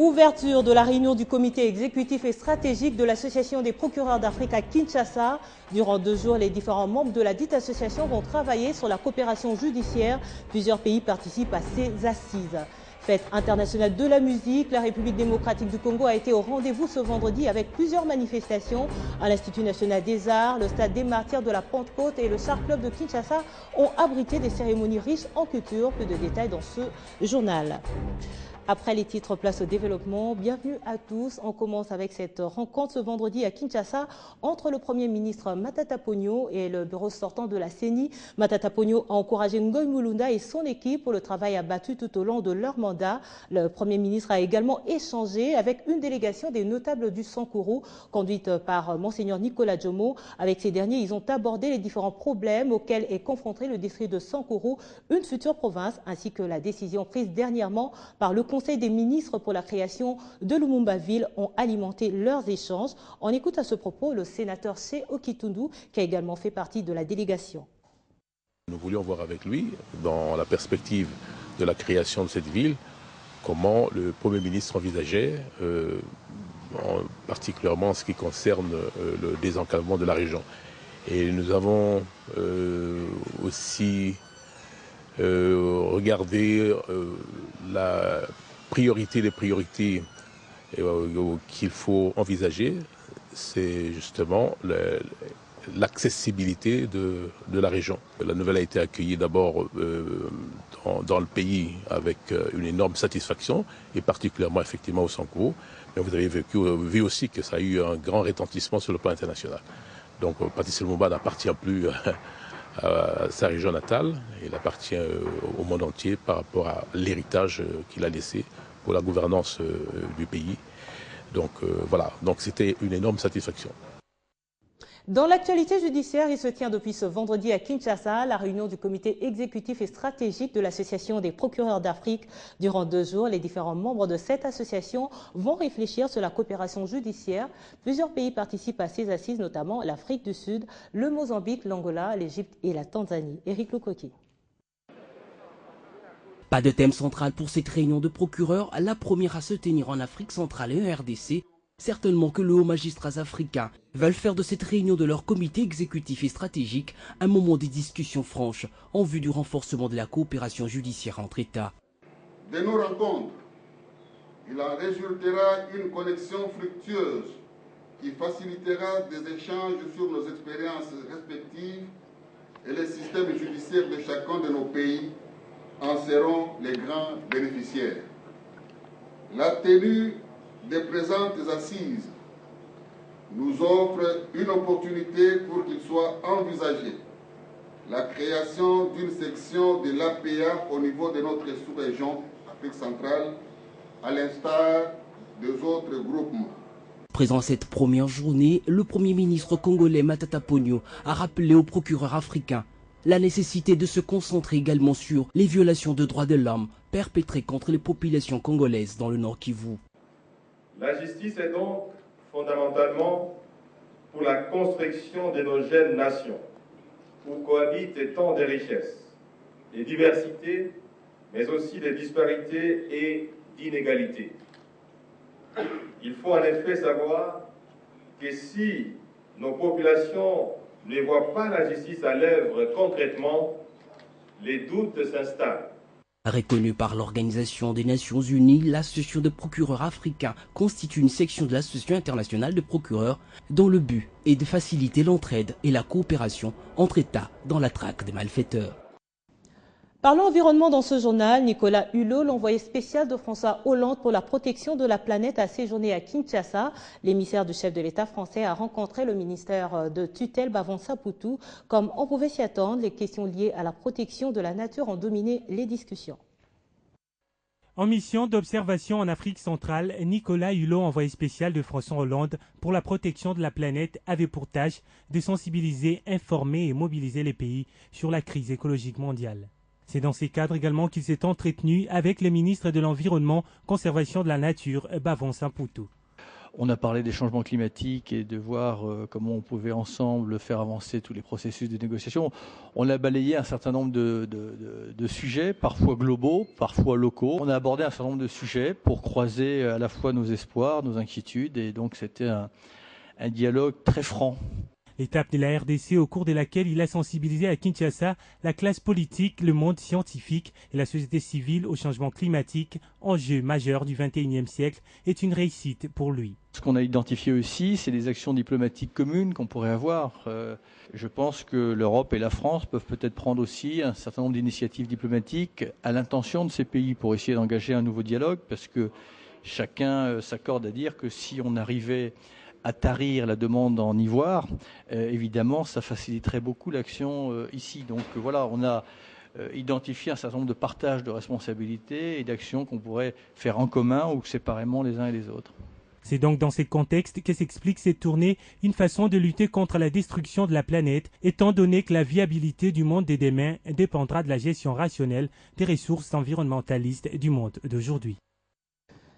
Ouverture de la réunion du comité exécutif et stratégique de l'Association des procureurs d'Afrique à Kinshasa. Durant 2 jours, les différents membres de la dite association vont travailler sur la coopération judiciaire. Plusieurs pays participent à ces assises. Fête internationale de la musique, la République démocratique du Congo a été au rendez-vous ce vendredi avec plusieurs manifestations. À l'Institut national des arts, le stade des martyrs de la Pentecôte et le Char Club de Kinshasa ont abrité des cérémonies riches en culture. Plus de détails dans ce journal. Après les titres, place au développement. Bienvenue à tous. On commence avec cette rencontre ce vendredi à Kinshasa entre le Premier ministre Matata Ponyo et le bureau sortant de la CENI. Matata Ponyo a encouragé Ngoï Mulunda et son équipe pour le travail abattu tout au long de leur mandat. Le Premier ministre a également échangé avec une délégation des notables du Sankourou, conduite par Monseigneur Nicolas Jomo. Avec ces derniers, ils ont abordé les différents problèmes auxquels est confronté le district de Sankourou, une future province, ainsi que la décision prise dernièrement par le Conseil des ministres pour la création de Lumumba-Ville ont alimenté leurs échanges. On écoute à ce propos le sénateur Che Okitundu, qui a également fait partie de la délégation. Nous voulions voir avec lui, dans la perspective de la création de cette ville, comment le Premier ministre envisageait, particulièrement en ce qui concerne le désenclavement de la région. Et nous avons aussi regardé la priorité des priorités qu'il faut envisager, c'est justement l'accessibilité de la région. La nouvelle a été accueillie d'abord dans le pays avec une énorme satisfaction, et particulièrement effectivement au Sankourou. Mais vous avez vu aussi que ça a eu un grand retentissement sur le plan international. Donc Patrice Lumumba n'appartient plus à sa région natale, il appartient au monde entier par rapport à l'héritage qu'il a laissé pour la gouvernance du pays. Donc voilà, donc c'était une énorme satisfaction. Dans l'actualité judiciaire, il se tient depuis ce vendredi à Kinshasa la réunion du comité exécutif et stratégique de l'Association des procureurs d'Afrique. Durant 2 jours, les différents membres de cette association vont réfléchir sur la coopération judiciaire. Plusieurs pays participent à ces assises, notamment l'Afrique du Sud, le Mozambique, l'Angola, l'Égypte et la Tanzanie. Éric Lokoki. Pas de thème central pour cette réunion de procureurs, la première à se tenir en Afrique centrale et en RDC. Certainement que les hauts magistrats africains veulent faire de cette réunion de leur comité exécutif et stratégique un moment de discussion franche en vue du renforcement de la coopération judiciaire entre États. De nos rencontres, il en résultera une connexion fructueuse qui facilitera des échanges sur nos expériences respectives et les systèmes judiciaires de chacun de nos pays en seront les grands bénéficiaires. La tenue des présentes assises nous offre une opportunité pour qu'il soit envisagé la création d'une section de l'APA au niveau de notre sous-région Afrique centrale, à l'instar des autres groupements. Présent à cette première journée, le Premier ministre congolais Matata Ponyo a rappelé aux procureurs africains la nécessité de se concentrer également sur les violations de droits de l'homme perpétrées contre les populations congolaises dans le Nord Kivu. La justice est donc fondamentalement pour la construction de nos jeunes nations, où cohabitent tant de richesses, de diversités, mais aussi de disparités et d'inégalités. Il faut en effet savoir que si nos populations ne voient pas la justice à l'œuvre concrètement, les doutes s'installent. Reconnue par l'Organisation des Nations Unies, l'Association des procureurs africains constitue une section de l'Association internationale des procureurs dont le but est de faciliter l'entraide et la coopération entre États dans la traque des malfaiteurs. Parlons environnement dans ce journal. Nicolas Hulot, l'envoyé spécial de François Hollande pour la protection de la planète, a séjourné à Kinshasa. L'émissaire du chef de l'État français a rencontré le ministère de tutelle Bavon Sapoutou. Comme on pouvait s'y attendre, les questions liées à la protection de la nature ont dominé les discussions. En mission d'observation en Afrique centrale, Nicolas Hulot, envoyé spécial de François Hollande pour la protection de la planète, avait pour tâche de sensibiliser, informer et mobiliser les pays sur la crise écologique mondiale. C'est dans ces cadres également qu'il s'est entretenu avec le ministre de l'Environnement, Conservation de la Nature, Bavon Sapoutou. On a parlé des changements climatiques et de voir comment on pouvait ensemble faire avancer tous les processus de négociation. On a balayé un certain nombre de sujets, parfois globaux, parfois locaux. On a abordé un certain nombre de sujets pour croiser à la fois nos espoirs, nos inquiétudes, et donc c'était un dialogue très franc. L'étape de la RDC au cours de laquelle il a sensibilisé à Kinshasa la classe politique, le monde scientifique et la société civile au changement climatique, enjeu majeur du XXIe siècle, est une réussite pour lui. Ce qu'on a identifié aussi, c'est des actions diplomatiques communes qu'on pourrait avoir. Je pense que l'Europe et la France peuvent peut-être prendre aussi un certain nombre d'initiatives diplomatiques à l'intention de ces pays pour essayer d'engager un nouveau dialogue, parce que chacun s'accorde à dire que si on arrivait à tarir la demande en ivoire, évidemment, ça faciliterait beaucoup l'action ici. Donc voilà, on a identifié un certain nombre de partages de responsabilités et d'actions qu'on pourrait faire en commun ou séparément les uns et les autres. C'est donc dans ce contexte que s'explique cette tournée, une façon de lutter contre la destruction de la planète, étant donné que la viabilité du monde de demain dépendra de la gestion rationnelle des ressources environnementalistes du monde d'aujourd'hui.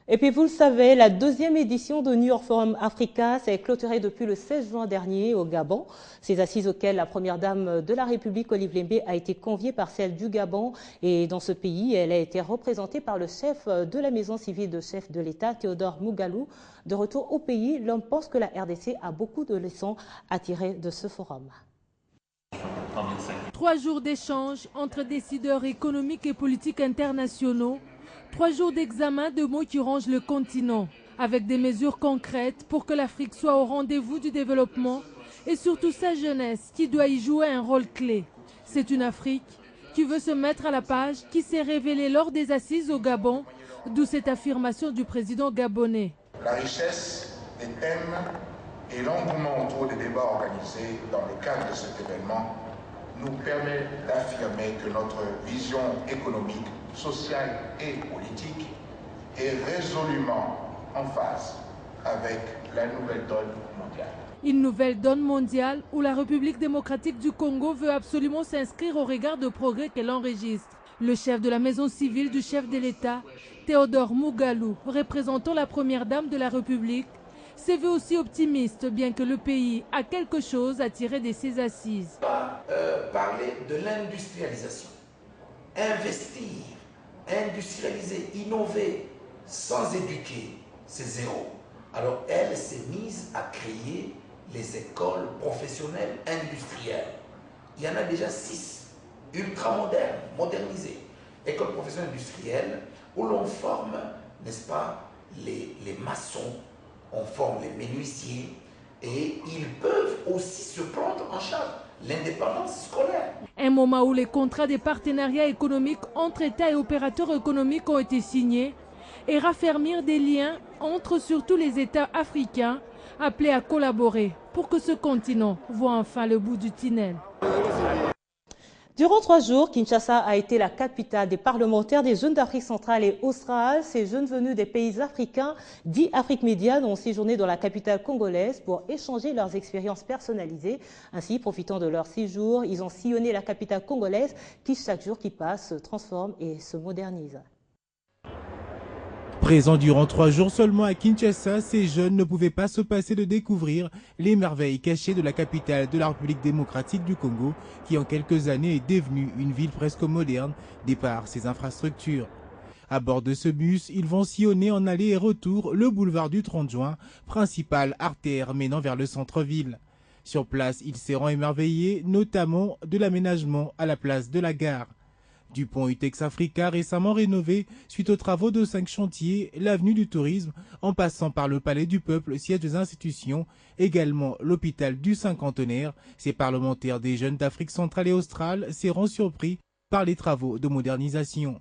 Et puis vous le savez, la deuxième édition de New York Forum Africa s'est clôturée depuis le 16 juin dernier au Gabon. Ces assises auxquelles la première dame de la République, Olive Lembe, a été conviée par celle du Gabon. Et dans ce pays, elle a été représentée par le chef de la maison civile de chef de l'État, Théodore Mugalou. De retour au pays, l'homme pense que la RDC a beaucoup de leçons à tirer de ce forum. 3 jours d'échanges entre décideurs économiques et politiques internationaux. 3 jours d'examen de mots qui rongent le continent, avec des mesures concrètes pour que l'Afrique soit au rendez-vous du développement et surtout sa jeunesse qui doit y jouer un rôle clé. C'est une Afrique qui veut se mettre à la page, qui s'est révélée lors des assises au Gabon, d'où cette affirmation du président gabonais. La richesse des thèmes et l'engouement autour des débats organisés dans le cadre de cet événement nous permet d'affirmer que notre vision économique, sociale et politique est résolument en phase avec la nouvelle donne mondiale. Une nouvelle donne mondiale où la République démocratique du Congo veut absolument s'inscrire au regard de progrès qu'elle enregistre. Le chef de la maison civile du chef de l'État, Théodore Mugalou, représentant la première dame de la République, s'est vu aussi optimiste, bien que le pays a quelque chose à tirer de ses assises. Parler de l'industrialisation, investir, industrialiser, innover, sans éduquer, c'est zéro. Alors elle s'est mise à créer les écoles professionnelles industrielles. Il y en a déjà 6, ultra modernes, modernisées. Écoles professionnelles industrielles où l'on forme, n'est-ce pas, les maçons, on forme les menuisiers et ils peuvent aussi se prendre en charge l'indépendance scolaire. Un moment où les contrats de partenariat économique entre États et opérateurs économiques ont été signés et raffermir des liens entre surtout les États africains appelés à collaborer pour que ce continent voit enfin le bout du tunnel. Durant 3 jours, Kinshasa a été la capitale des parlementaires des jeunes d'Afrique centrale et australe. Ces jeunes venus des pays africains, dits Afrique médiane, ont séjourné dans la capitale congolaise pour échanger leurs expériences personnalisées. Ainsi, profitant de leur séjour, ils ont sillonné la capitale congolaise qui, chaque jour qui passe, se transforme et se modernise. Présents durant 3 jours seulement à Kinshasa, ces jeunes ne pouvaient pas se passer de découvrir les merveilles cachées de la capitale de la République démocratique du Congo, qui en quelques années est devenue une ville presque moderne, de par ses infrastructures. À bord de ce bus, ils vont sillonner en aller et retour le boulevard du 30 juin, principale artère menant vers le centre-ville. Sur place, ils seront émerveillés, notamment de l'aménagement à la place de la gare. Du pont Utex Africa récemment rénové suite aux travaux de 5 chantiers, l'avenue du tourisme, en passant par le palais du peuple, siège des institutions, également l'hôpital du Cinquantenaire. Ces parlementaires des jeunes d'Afrique centrale et australe seront surpris par les travaux de modernisation.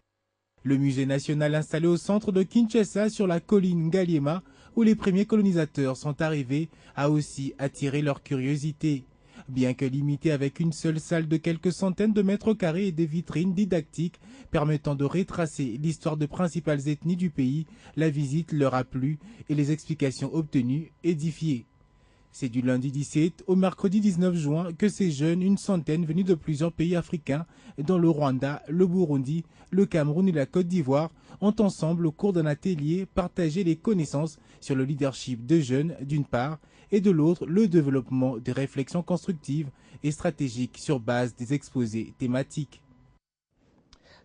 Le musée national installé au centre de Kinshasa sur la colline Ngaliema, où les premiers colonisateurs sont arrivés, a aussi attiré leur curiosité. Bien que limité avec une seule salle de quelques centaines de mètres carrés et des vitrines didactiques permettant de retracer l'histoire de principales ethnies du pays, la visite leur a plu et les explications obtenues édifiées. C'est du lundi 17 au mercredi 19 juin que ces jeunes, une centaine venus de plusieurs pays africains, dont le Rwanda, le Burundi, le Cameroun et la Côte d'Ivoire, ont ensemble au cours d'un atelier partagé les connaissances sur le leadership de jeunes d'une part et de l'autre le développement des réflexions constructives et stratégiques sur base des exposés thématiques.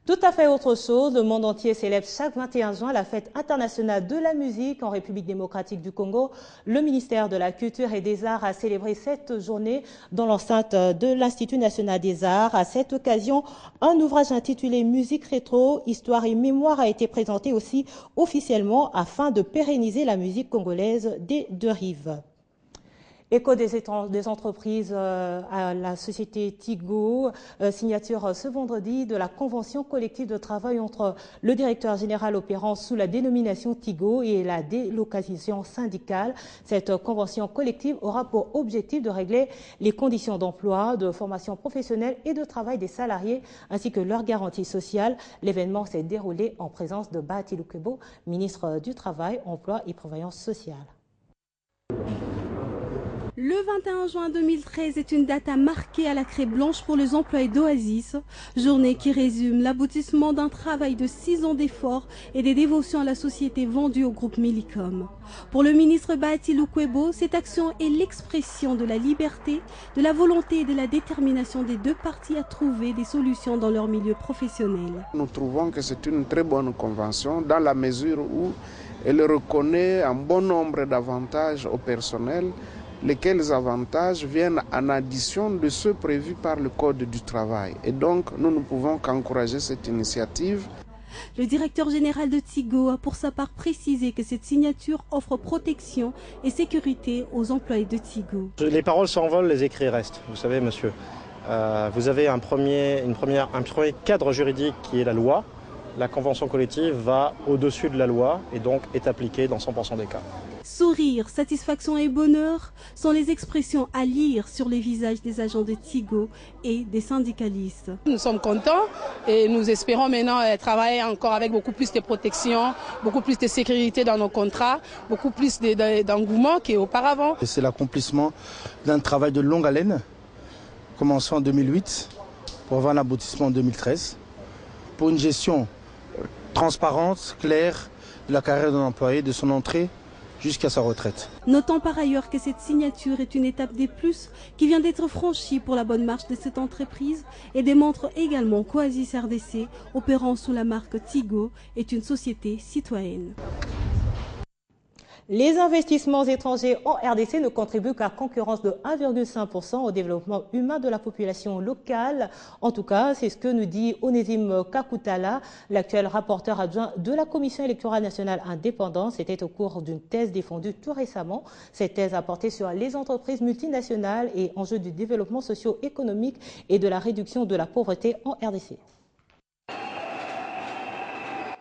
Tout à fait autre chose, le monde entier célèbre chaque 21 juin la fête internationale de la musique en République démocratique du Congo. Le ministère de la Culture et des Arts a célébré cette journée dans l'enceinte de l'Institut national des arts. À cette occasion, un ouvrage intitulé Musique rétro, histoire et mémoire a été présenté aussi officiellement afin de pérenniser la musique congolaise des deux rives. Écho des entreprises à la société Tigo, signature ce vendredi de la convention collective de travail entre le directeur général opérant sous la dénomination Tigo et la délocalisation syndicale. Cette convention collective aura pour objectif de régler les conditions d'emploi, de formation professionnelle et de travail des salariés ainsi que leurs garanties sociales. L'événement s'est déroulé en présence de Bahati Lukwebo, ministre du Travail, Emploi et Prévoyance sociale. Le 21 juin 2013 est une date à marquer à la craie blanche pour les employés d'Oasis, journée qui résume l'aboutissement d'un travail de 6 ans d'efforts et des dévotions à la société vendue au groupe Millicom. Pour le ministre Bahati Lukwebo, cette action est l'expression de la liberté, de la volonté et de la détermination des deux parties à trouver des solutions dans leur milieu professionnel. Nous trouvons que c'est une très bonne convention dans la mesure où elle reconnaît un bon nombre d'avantages au personnel, lesquels avantages viennent en addition de ceux prévus par le Code du travail. Et donc, nous ne pouvons qu'encourager cette initiative. Le directeur général de Tigo a pour sa part précisé que cette signature offre protection et sécurité aux employés de Tigo. Les paroles s'envolent, les écrits restent. Vous savez, monsieur, vous avez un premier cadre juridique qui est la loi. La convention collective va au-dessus de la loi et donc est appliquée dans 100% des cas. Sourire, satisfaction et bonheur sont les expressions à lire sur les visages des agents de Tigo et des syndicalistes. Nous sommes contents et nous espérons maintenant travailler encore avec beaucoup plus de protection, beaucoup plus de sécurité dans nos contrats, beaucoup plus d'engouement qu'auparavant. C'est l'accomplissement d'un travail de longue haleine, commencé en 2008 pour avoir un aboutissement en 2013, pour une gestion transparente, claire de la carrière d'un employé, de son entrée jusqu'à sa retraite. Notons par ailleurs que cette signature est une étape des plus qui vient d'être franchie pour la bonne marche de cette entreprise et démontre également qu'Oasis RDC, opérant sous la marque Tigo, est une société citoyenne. Les investissements étrangers en RDC ne contribuent qu'à concurrence de 1,5% au développement humain de la population locale. En tout cas, c'est ce que nous dit Onésime Kakutala, l'actuel rapporteur adjoint de la Commission électorale nationale indépendante. C'était au cours d'une thèse défendue tout récemment. Cette thèse a porté sur les entreprises multinationales et enjeux du développement socio-économique et de la réduction de la pauvreté en RDC.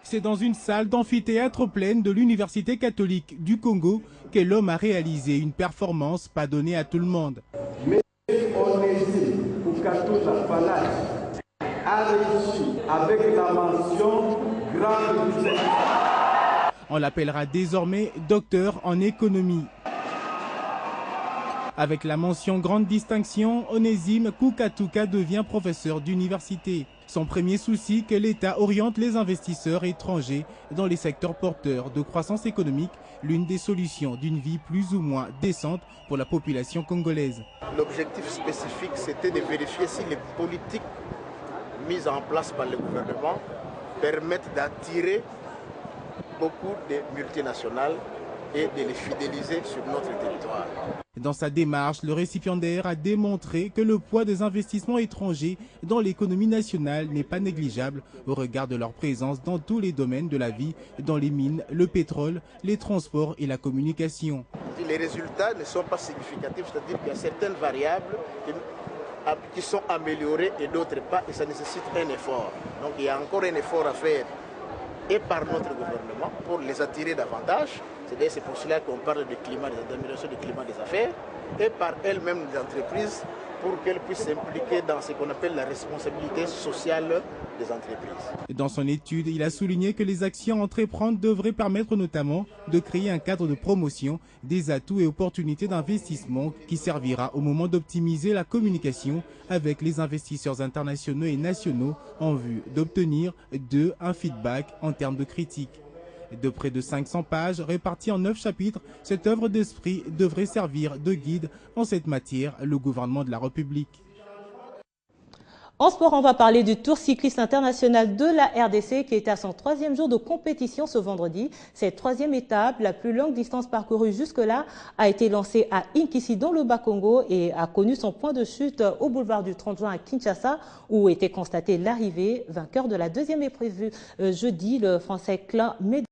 C'est dans une salle d'amphithéâtre pleine de l'Université catholique du Congo que l'homme a réalisé une performance pas donnée à tout le monde. Mais Onésime Kakutala Falai a réussi avec la mention grande distinction. On l'appellera désormais docteur en économie. Avec la mention grande distinction, Onésime Kukatuka devient professeur d'université. Son premier souci, que l'État oriente les investisseurs étrangers dans les secteurs porteurs de croissance économique, l'une des solutions d'une vie plus ou moins décente pour la population congolaise. L'objectif spécifique, c'était de vérifier si les politiques mises en place par le gouvernement permettent d'attirer beaucoup de multinationales et de les fidéliser sur notre territoire. Dans sa démarche, le récipiendaire a démontré que le poids des investissements étrangers dans l'économie nationale n'est pas négligeable au regard de leur présence dans tous les domaines de la vie, dans les mines, le pétrole, les transports et la communication. Les résultats ne sont pas significatifs, c'est-à-dire qu'il y a certaines variables qui sont améliorées et d'autres pas, et ça nécessite un effort. Donc il y a encore un effort à faire et par notre gouvernement pour les attirer davantage. C'est pour cela qu'on parle d'amélioration du climat des affaires et par elles-mêmes des entreprises pour qu'elles puissent s'impliquer dans ce qu'on appelle la responsabilité sociale des entreprises. Dans son étude, il a souligné que les actions à entreprendre devraient permettre notamment de créer un cadre de promotion des atouts et opportunités d'investissement qui servira au moment d'optimiser la communication avec les investisseurs internationaux et nationaux en vue d'obtenir un feedback en termes de critique. De près de 500 pages réparties en 9 chapitres, cette œuvre d'esprit devrait servir de guide en cette matière le gouvernement de la République. En sport, on va parler du Tour cycliste international de la RDC qui est à son 3e jour de compétition ce vendredi. Cette 3e étape, la plus longue distance parcourue jusque-là, a été lancée à Inkisi dans le Bas-Congo et a connu son point de chute au boulevard du 30 juin à Kinshasa où était constatée l'arrivée. Vainqueur de la 2e épreuve jeudi, le Français Claude Médard.